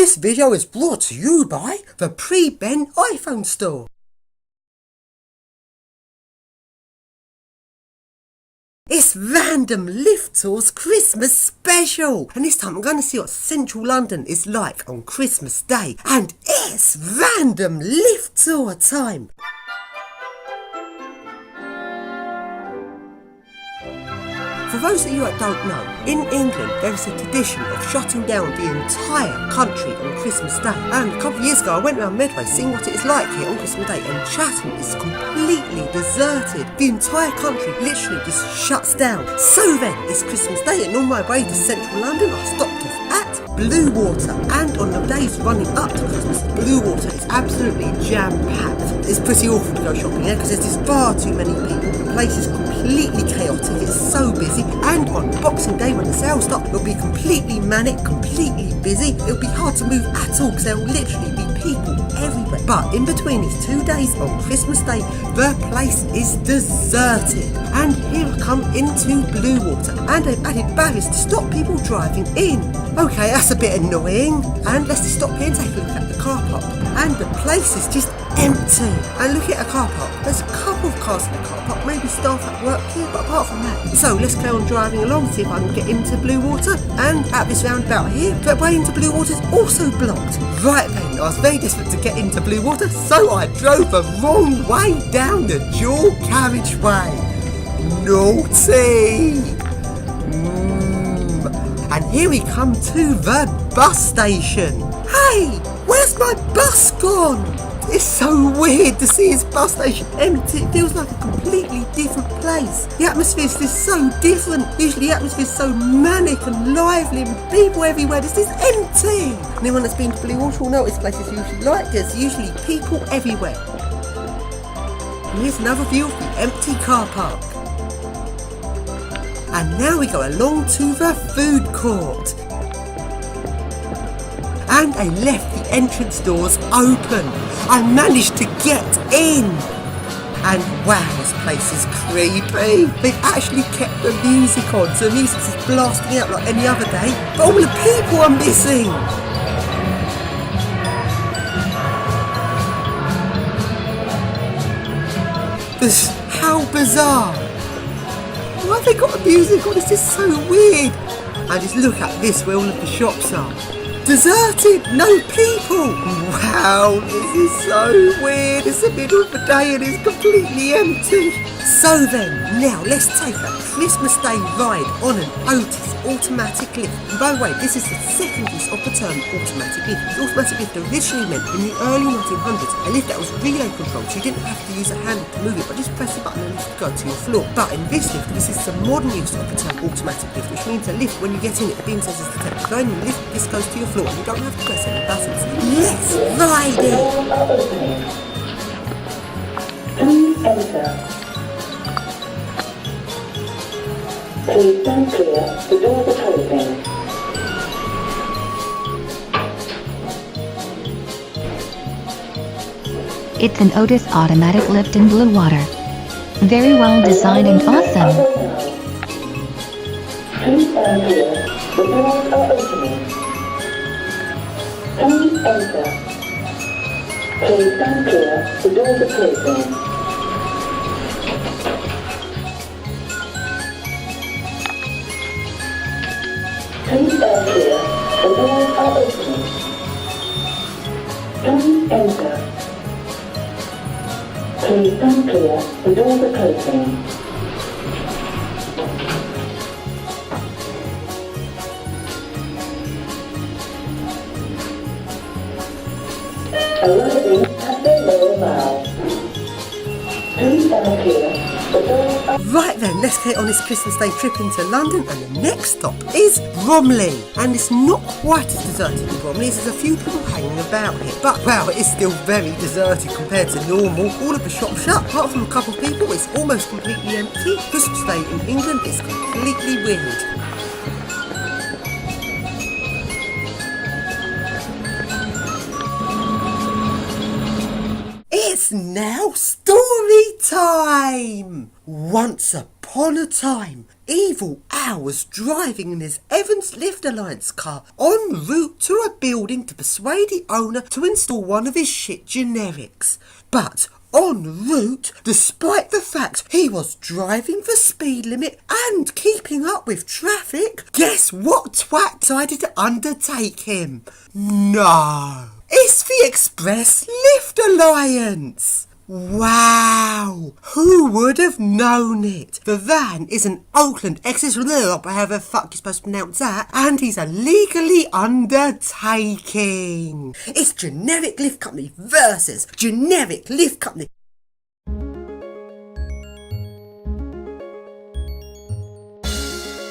This video is brought to you by the Pre-Ben iPhone store. It's Random Lift Tour's Christmas special, and this time I'm going to see what central London is like on Christmas Day, and it's Random Lift Tour time. For those of you that don't know, in England there is a tradition of shutting down the entire country on Christmas Day. And a couple of years ago I went around Medway seeing what it is like here on Christmas Day, and Chatham is completely deserted. The entire country literally just shuts down. So then, it's Christmas Day, and on my way to central London I stopped off at Bluewater, and on the days running up to Christmas, Bluewater is absolutely jam-packed. It's pretty awful to go shopping there because there's just far too many people. The place is completely chaotic, it's so busy, and on Boxing Day when the sales start, it'll be completely manic, completely busy. It'll be hard to move at all because there will literally be people everywhere. But in between these 2 days on Christmas Day, the place is deserted. And here I come into Bluewater, and they've added barriers to stop people driving in. Okay, that's a bit annoying. And let's just stop here and take a look at the car park. And the place is just empty. And look at a car park. There's a couple of cars in the car park, maybe staff at work here, but apart from that. So let's go on driving along, see if I can get into Bluewater. And at this roundabout here, the way into Bluewater is also blocked. Right then, I was very desperate to get into Bluewater, so I drove the wrong way down the dual carriageway. Naughty! And here we come to the bus station. Hey, where's my bus gone? It's so weird to see his bus station empty. It feels like a completely different place. The atmosphere is just so different. Usually the atmosphere is so manic and lively and people everywhere. This is empty. Anyone that's been to Bluewater will know what this place is usually like. There's usually people everywhere. And here's another view of the empty car park. And now we go along to the food court. And they left the entrance doors open. I managed to get in. And wow, this place is creepy. They've actually kept the music on, so the music's just blasting out like any other day. But all the people are missing. How bizarre. Why have they got the music on? It's just so weird. And just look at this, where all of the shops are. Deserted, no people. Wow, this is so weird. It's the middle of the day and it's completely empty. So then, now let's take a Christmas Day ride on an Otis automatic lift. And by the way, this is the second use of the term automatic lift. The automatic lift originally meant in the early 1900s a lift that was relay controlled, so you didn't have to use a hand to move it, but just press the button and the lift would go to your floor. But in this lift, this is the modern use of the term automatic lift, which means a lift, when you get in it, the beam says it's detected. Going in the lift, this goes to your floor, and you don't have to press any buttons. Let's ride it! Please enter. Please stand clear, the doors are closing. It's an Otis automatic lift in Bluewater. Very well designed and awesome. Please stand clear, the doors are opening. Please enter. Please stand clear, the doors are closing. Please stand clear, the doors are opening. Please enter. Please stand clear, the doors are closing. Arriving at the lower mile. Please stand clear. Right then, let's get on this Christmas Day trip into London, and the next stop is Bromley. And it's not quite as deserted as Bromley, there's a few people hanging about here. But wow, it is still very deserted compared to normal. All of the shops shut, apart from a couple of people, it's almost completely empty. Christmas Day in England is completely weird. It's now story time! Once upon upon a time, Evil Al was driving in his Evans Lift Alliance car en route to a building to persuade the owner to install one of his shit generics. But en route, despite the fact he was driving the speed limit and keeping up with traffic, guess what twat decided to undertake him? No, it's the Express Lift Alliance! Wow! Who would have known it? The van is an Oakland Express, however the fuck you're supposed to pronounce that, and he's a legally undertaking. It's Generic Lift Company versus Generic Lift Company.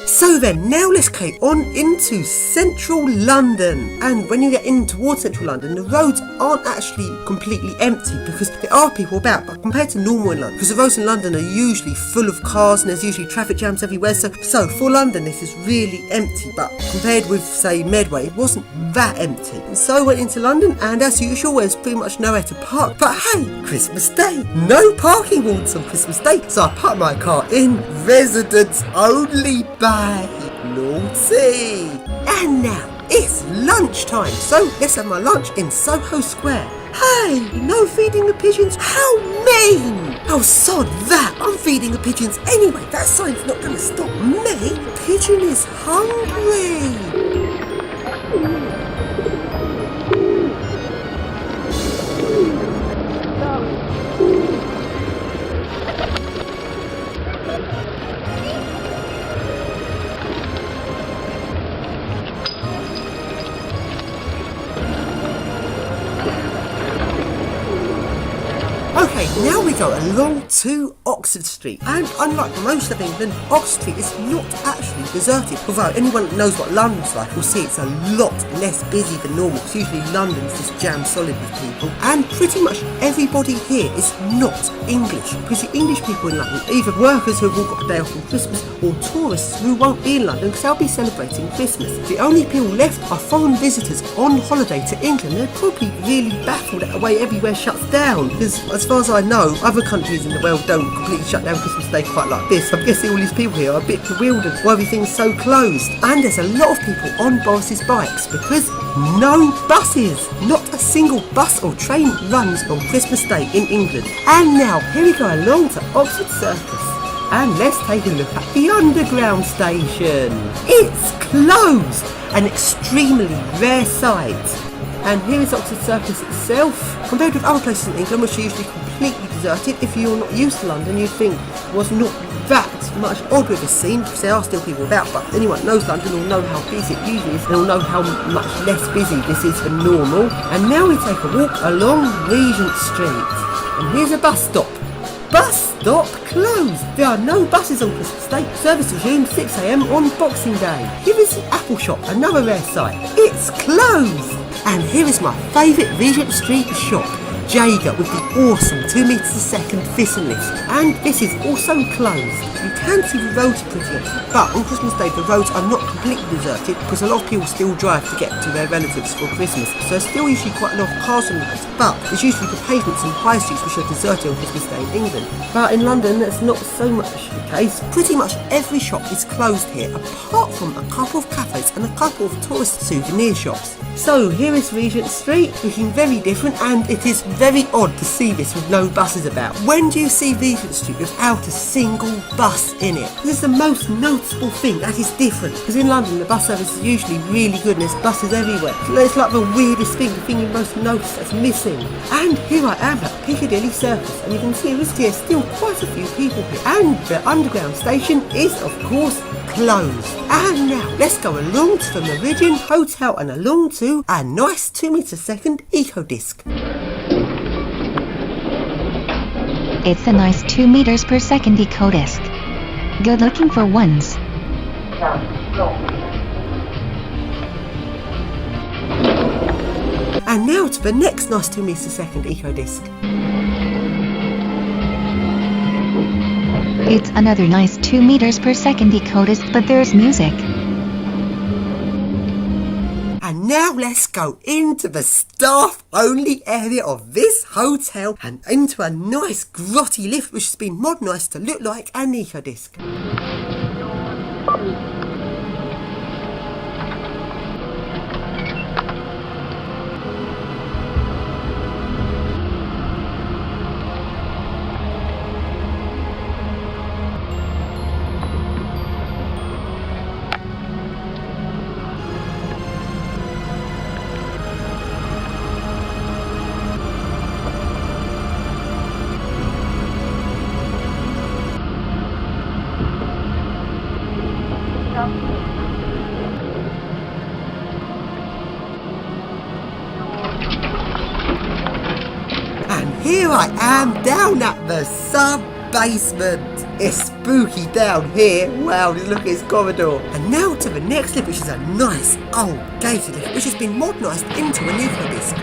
So then, now let's carry on into central London. And when you get in towards central London, the roads aren't actually completely empty because there are people about, but compared to normal in London, because the roads in London are usually full of cars and there's usually traffic jams everywhere. So for London, this is really empty, but compared with, say, Medway, it wasn't that empty. And so I went into London, and as usual, there's pretty much nowhere to park. But hey, Christmas Day, no parking warrants on Christmas Day. So I parked my car in residents only bay. Naughty! And now it's lunchtime, so let's have my lunch in Soho Square. Hey, no feeding the pigeons? How mean! Oh, sod that! I'm feeding the pigeons anyway. That sign's not going to stop me. Pigeon is hungry. Okay, now we go along to Oxford Street, and unlike most of England, Oxford Street is not actually deserted. Although anyone that knows what London's like will see it's a lot less busy than normal, because usually London's just jammed solid with people, and pretty much everybody here is not English, because the English people in London are either workers who have all got a day off from Christmas, or tourists who won't be in London because they'll be celebrating Christmas. The only people left are foreign visitors on holiday to England. They're probably really baffled at the way everywhere shuts down, because as far as I know, other countries in the world don't completely shut down Christmas Day quite like this. I'm guessing all these people here are a bit bewildered why everything's so closed. And there's a lot of people on Boris's bikes because no buses, not a single bus or train runs on Christmas Day in England. And now, here we go along to Oxford Circus. And let's take a look at the Underground station. It's closed, an extremely rare sight. And here is Oxford Circus itself. Compared with other places in England, which are usually completely deserted, if you're not used to London, you'd think it was not that much odd with this scene, because there are still people about. But anyone that knows London will know how busy it usually is, and will know how much less busy this is than normal. And now we take a walk along Regent Street. And here's a bus stop. Bus stop closed. There are no buses on Christmas Day. Service resumed 6 AM on Boxing Day. Here is the Apple Shop, another rare sight. It's closed. And here is my favourite Regent Street shop, Jaeger, with the awesome 2 meters a second Thyssen lifts. And this is also closed. You can see the roads pretty empty, but on Christmas Day the roads are not completely deserted because a lot of people still drive to get to their relatives for Christmas. So there's still usually quite a lot of cars on the roads, but there's usually the pavements and high streets which are deserted on Christmas Day in England. But in London that's not so much the case. Pretty much every shop is closed here, apart from a couple of cafes and a couple of tourist souvenir shops. So here is Regent Street, looking very different, and it is very odd to see this with no buses about. When do you see Regent Street without a single bus in it? This is the most noticeable thing that is different, because in London the bus service is usually really good and there's buses everywhere. It's like the weirdest thing, the thing you most notice that's missing. And here I am at Piccadilly Circus, and you can see there's still quite a few people here. And the Underground station is of course closed. And now let's go along to the Meridian Hotel and along to a nice 2 meters a second eco disc. It's a nice 2 meters per second eco disc. Good looking for ones. And now to the next nice 2 meters a second eco disc. It's another nice 2 meters per second eco disc, but there's music. And now let's go into the staff-only area of this hotel and into a nice grotty lift which has been modernised to look like an eco-disc. And here I am down at the sub-basement. It's spooky down here. Wow, just look at this corridor. And now to the next lift, which is a nice old gated lift, which has been modernised into an eco-disc.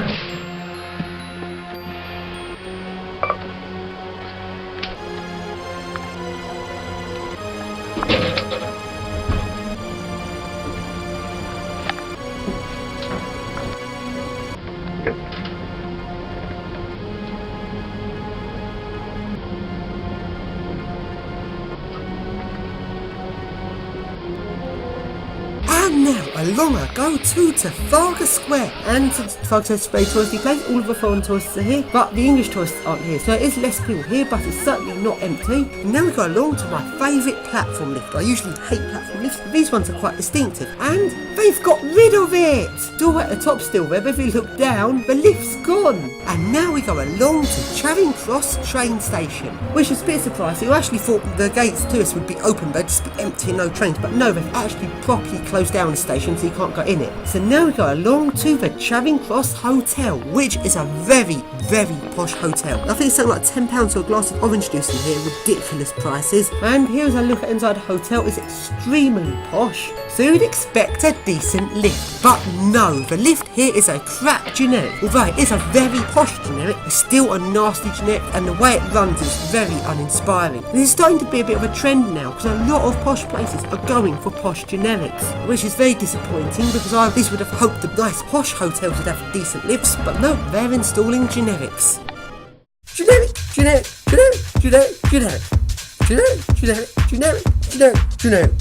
And now, along I go to Trafalgar Square and to Trafalgar Square touristy place. All of the foreign tourists are here, but the English tourists aren't here, so it is less people here, but it's certainly not empty. And now we go along to my favourite platform lift. I usually hate platform lifts, but these ones are quite distinctive, and they've got rid of it! Door at the top still there, but if you look down, the lift's gone. And now we go along to Charing Cross train station, which is a bit surprising. I actually thought the gates to us would be open, they'd just be empty and no trains, but no, they've actually properly closed down the station so you can't go in it. So now we go along to the Charing Cross Hotel, which is a very, very posh hotel. I think it's something like £10 for a glass of orange juice in here, ridiculous prices. And here's a look at inside the hotel. It's extremely posh, so you'd expect a decent lift. But no, the lift here is a crap generic. Although it is a very posh generic, it's still a nasty generic, and the way it runs is very uninspiring. And it's starting to be a bit of a trend now, because a lot of posh places are going for posh generics, which is very disappointing, because I at least would have hoped the nice posh hotels would have decent lifts, but no, they're installing generics. Generic, generic, generic, generic, generic, generic, generic, generic, generic, generic,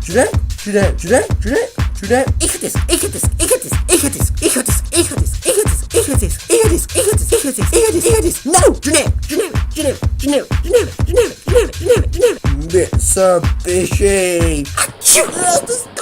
generic, generic, generic, generic, generic, eco-disc, eco-disc, eco-disc, eco-disc, eco-disc, eco-disc, eco-disc, eco-disc, eco-disc, eco-disc, eco-disc, eco-disc, eco-disc, no, generic, generic, generic, generic, generic, generic, generic, generic, generic, Mitsubishi. Achoo, the stuff.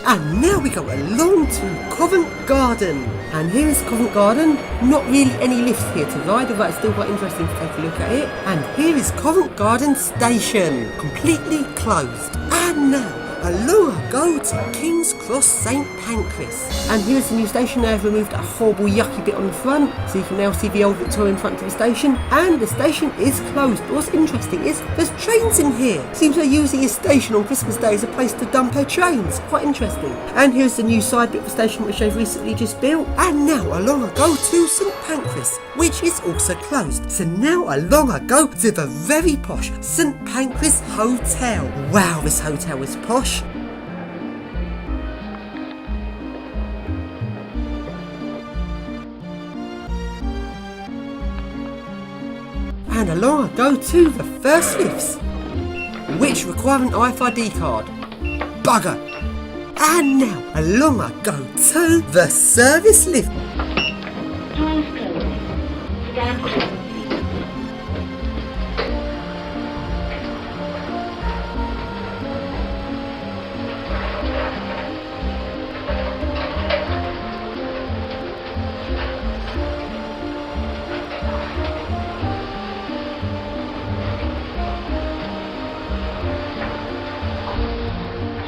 And now we go along to Covent Garden. And here is Covent Garden. Not really any lifts here to ride, but it's still quite interesting to take a look at it. And here is Covent Garden Station, completely closed. And now, along I go to King's Cross St Pancras. And here's the new station. They've removed a horrible yucky bit on the front, so you can now see the old Victorian front of the station. And the station is closed. But what's interesting is there's trains in here. Seems they're using this station on Christmas Day as a place to dump their trains. Quite interesting. And here's the new side bit of the station which they've recently just built. And now along I go to St Pancras, which is also closed. So now along I go to the very posh St Pancras Hotel. Wow, this hotel is posh. And along I go to the first lifts, which require an RFID card. Bugger! And now along I go to the service lift. Doors closing. Stand clear, please.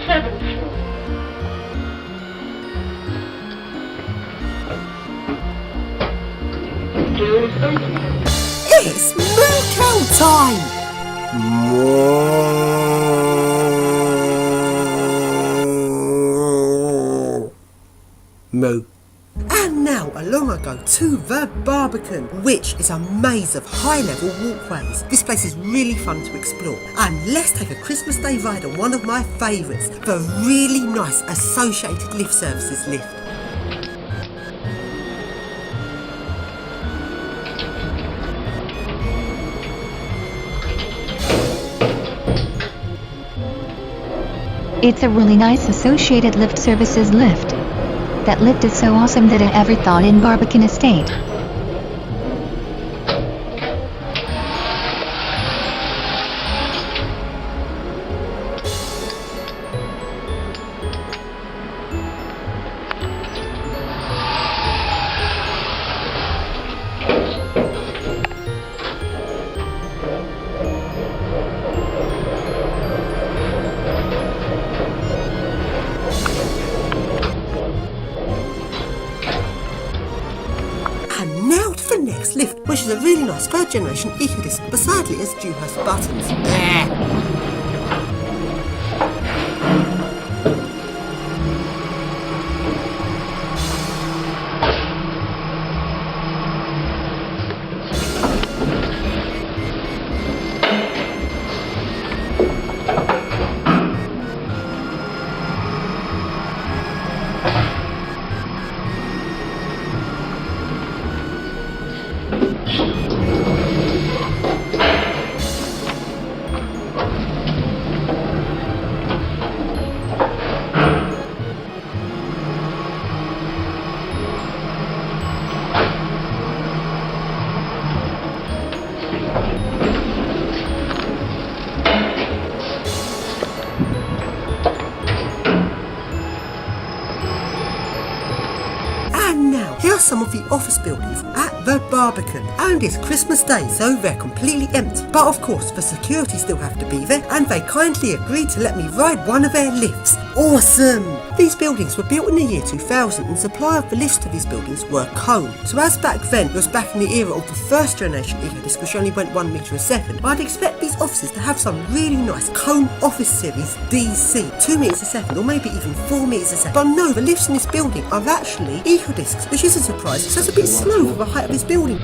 Seventh floor. Doors opening. It's moo time! Moo. And now along I go to the Barbican, which is a maze of high-level walkways. This place is really fun to explore. And let's take a Christmas Day ride on one of my favourites, the really nice Associated Lift Services lift. It's a really nice Associated Lift Services lift. That lift is so awesome that I ever thought in Barbican Estate. Lift, which is a really nice third generation EcoDisc, but sadly has Dewhurst buttons. Some of the office buildings at the Barbican, and it's Christmas Day, so they're completely empty. But of course, the security still have to be there, and they kindly agreed to let me ride one of their lifts. Awesome! These buildings were built in the year 2000, and supply of the lifts to these buildings were Kone. So as back then, it was back in the era of the first generation EcoDisc, which only went 1 metre a second, I'd expect these offices to have some really nice Kone Office Series DC, 2 metres a second, or maybe even 4 metres a second. But no, the lifts in this building are actually EcoDiscs, which is a surprise, so it's a bit slow for the height of this building.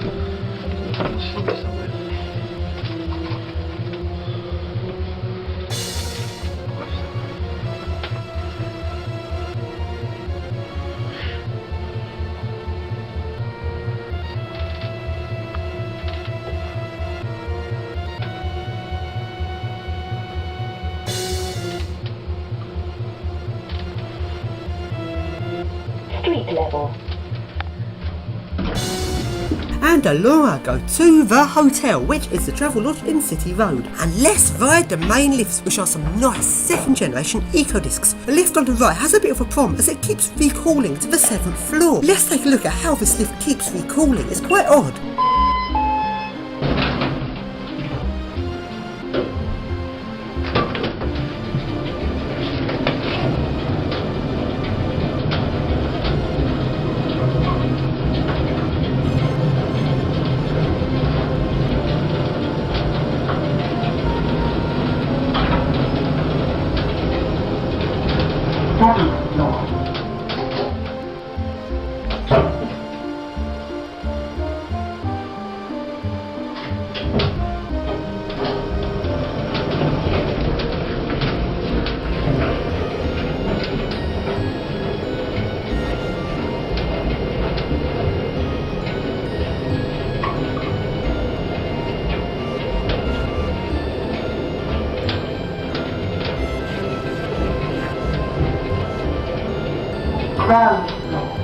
Street level. And along I go to the hotel, which is the Travel Lodge in City Road. And let's ride the main lifts, which are some nice second generation EcoDiscs. The lift on the right has a bit of a problem as it keeps recalling to the 7th floor. Let's take a look at how this lift keeps recalling. It's quite odd. Ground floor.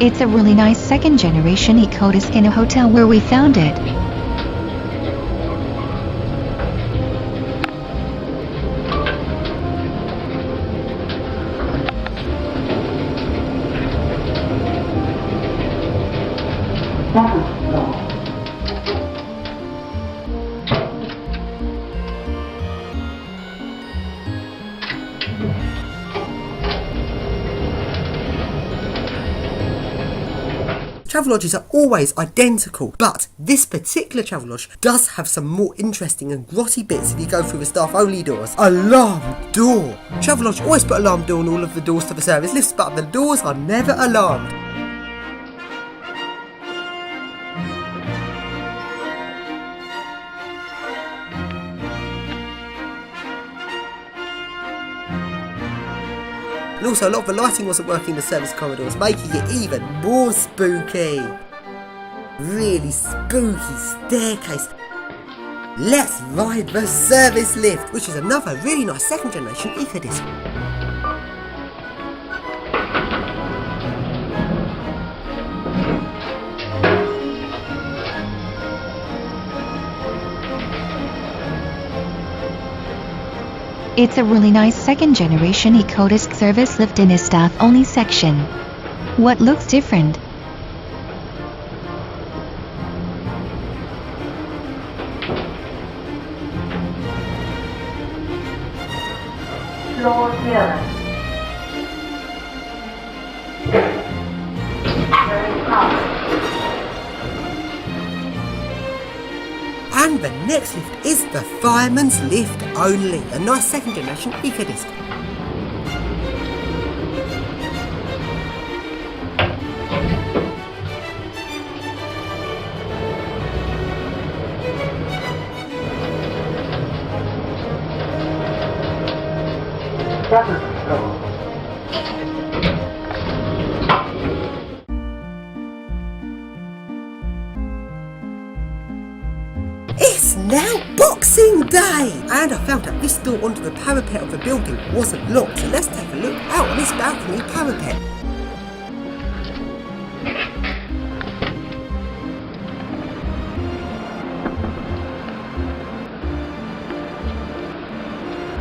It's a really nice second generation EcoDisc in a hotel where we found it. Travelodges are always identical, but this particular Travelodge does have some more interesting and grotty bits if you go through the staff only doors. Alarm door! Travelodge always put alarm door on all of the doors to the service lifts, but the doors are never alarmed. And also a lot of the lighting wasn't working in the service corridors, making it even more spooky. Really spooky staircase. Let's ride the service lift, which is another really nice second generation EcoDisc. It's a really nice second generation EcoDisc service lift in a staff only section. What looks different? Floor 0. Very up. And the next lift is the fireman's lift only, a nice second generation EcoDisc. Second floor. It's now Boxing Day! And I found that this door onto the parapet of the building wasn't locked, so let's take a look out on this balcony parapet.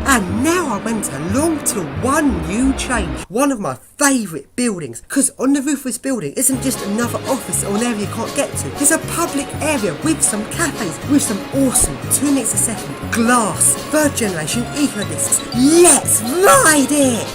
And now I went along to one new change, one of my favourite buildings, because on the roof of this building isn't just another office or an area you can't get to, there's a public area with some cafes, with some awesome 2 minutes a second glass, third generation EcoDiscs. Let's ride it!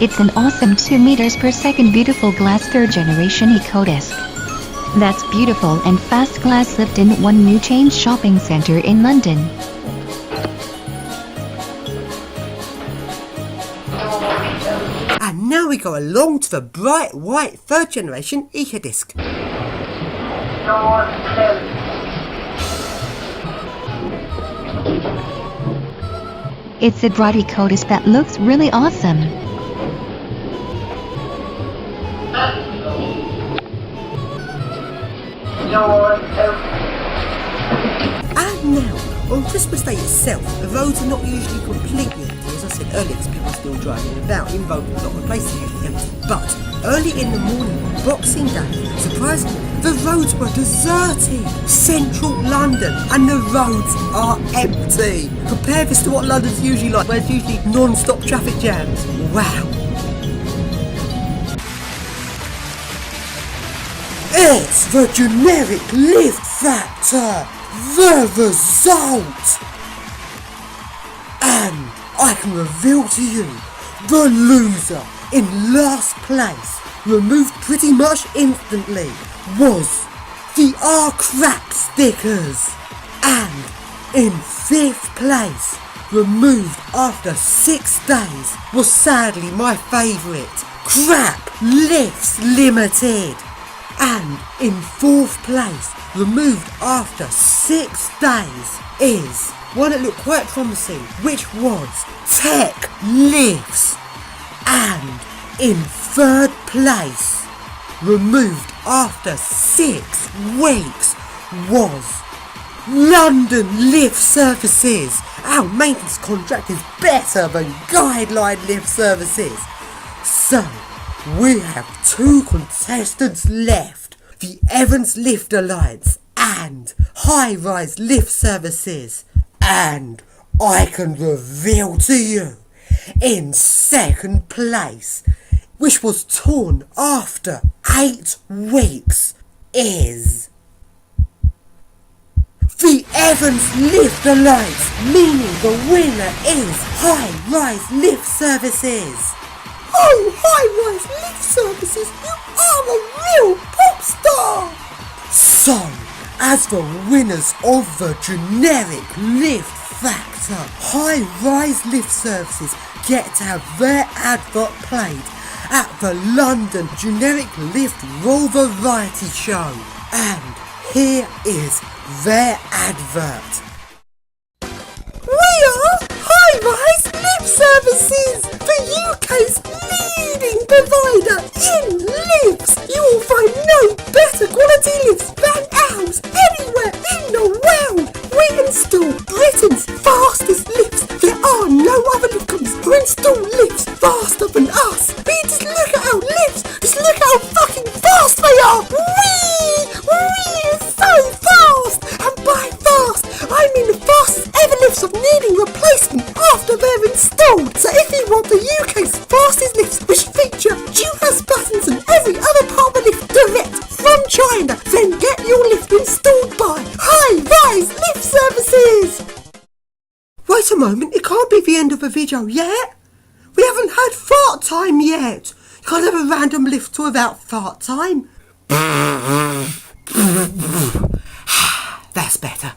It's an awesome 2 meters per second beautiful glass third generation EcoDisc. That's beautiful and fast glass lift in one new change shopping centre in London. And now we go along to the bright white third generation EcoDisc. Door closed. It's a bright EcoDisc that looks really awesome. Door open. And On Christmas Day itself, the roads are not usually completely empty, as I said earlier, because people are still driving about, even though a lot of places are usually empty. But early in the morning on Boxing Day, surprisingly, the roads were deserted. Central London, and the roads are empty. Compare this to what London's usually like, where it's usually non-stop traffic jams. Wow. It's the generic lift factor. The result. And I can reveal to you, the loser in last place, removed pretty much instantly, was the R-Crap stickers. And in 5th place, removed after 6 days, was sadly my favourite, Crap Lifts Limited. And in 4th place, removed after 6 days, is one that looked quite promising, which was Tech Lifts. And in 3rd place, removed after 6 weeks, was London Lift Services. Our maintenance contract is better than Guideline Lift Services. So, we have 2 contestants left, the Evans Lift Alliance and High Rise Lift Services. And I can reveal to you, in 2nd place, which was torn after 8 weeks, is the Evans Lift Alliance, meaning the winner is High Rise Lift Services. Oh, High Rise Lift Services, you are a real pop star! So, as the winners of the generic lift factor, High Rise Lift Services get to have their advert played at the London Generic Lift Roll Variety Show. And here is their advert. We are High Rise Lift Services, the UK's leading provider in lifts. You will find no better quality lifts than ours anywhere in the world. We install Britain's fastest lifts. There are no other lift companies who install lifts faster than us. Just look at our lifts. Just look at how fucking fast they are. We're so fast. And by fast, I mean the fastest ever lifts of needing replacement after they're installed. So if you want the UK's fastest lifts, which feature dual buttons and every other part of the lift direct from China, then get your lift installed by High Rise Lift Services. Wait a moment, it can't be the end of the video yet. We haven't had fart time yet. You can't have a random lift tour without fart time. That's better.